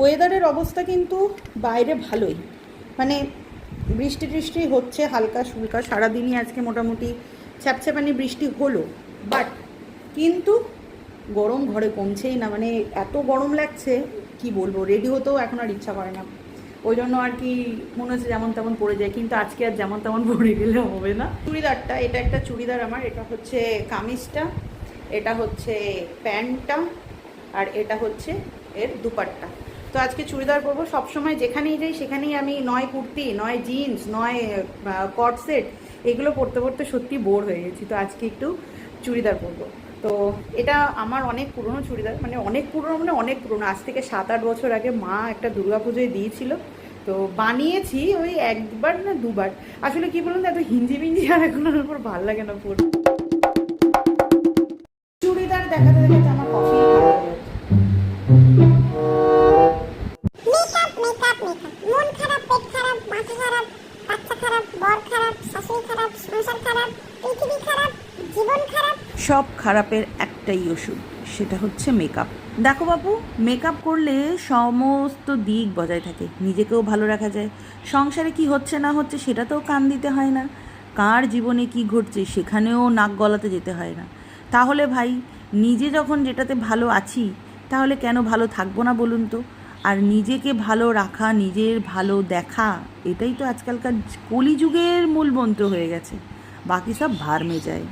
ওয়েদারের অবস্থা কিন্তু বাইরে ভালোই, মানে বৃষ্টি টিষ্টি হচ্ছে হালকা সুলকা, সারাদিনই আজকে মোটামুটি ছ্যাপছ্যাপানি বৃষ্টি হলো, বাট কিন্তু গরম ঘরে কমছেই না, মানে এত গরম লাগছে কি বলবো, রেডি হতেও এখন আর ইচ্ছা করে না। ওই জন্য আর কি মনে হচ্ছে যেমন তেমন পরে যায়, কিন্তু আজকে আর যেমন তেমন পরে গেলে হবে না। চুড়িদারটা, এটা একটা চুড়িদার আমার, এটা হচ্ছে কামিজটা, এটা হচ্ছে প্যান্টটা, আর এটা হচ্ছে এর দুপাট্টা। তো আজকে চুড়িদার পরবো। সবসময় যেখানেই যাই সেখানেই আমি নয় কুর্তি, নয় জিন্স, নয় কট সেট, এগুলো পরতে পরতে সত্যি বোর হয়ে গেছি। তো আজকে একটু চুড়িদার পরবো। তো এটা আমার অনেক পুরনো চুড়িদার, মানে অনেক পুরনো, মানে অনেক পুরনো, আজ থেকে 7-8 বছর আগে মা একটা দুর্গাপুজোয় দিয়েছিল। তো বানিয়েছি ওই একবার না দুবার। আসলে কি বলুন, এত হিঞ্জি মিঞ্জি আর এখন ওর উপর ভালো লাগে না পুরো। চুড়িদার দেখাতে দেখাতে আমার কফি খাওয়া হয়ে যাচ্ছে। মেকআপ মেকআপ মেকআপ, মন খারাপ, পেট খারাপ, মাথা খারাপ, বাচ্চা খারাপ, বর খারাপ, শাশুড়ি খারাপ, সংসার খারাপ, পৃথিবী খারাপ, জীবন খারাপ, সব খারাপের একটাই ওষুধ, সেটা হচ্ছে মেকআপ। দেখো বাবু, মেকআপ করলে সমস্ত দিক বজায় থাকে, নিজেকেও ভালো রাখা যায়, সংসারে কি হচ্ছে না হচ্ছে সেটাতেও কান দিতে হয় না, কার জীবনে কি ঘটছে সেখানেও নাক গলাতে যেতে হয় না। তাহলে ভাই, নিজে যখন যেটাতে ভালো আছি, তাহলে কেন ভালো থাকবো না বলুন তো? আর নিজেকে ভালো রাখা, নিজের ভালো দেখা, এটাই তো আজকালকার কলিযুগের মূল মন্ত্র হয়ে গেছে। বাকি সব ভার মে যায়।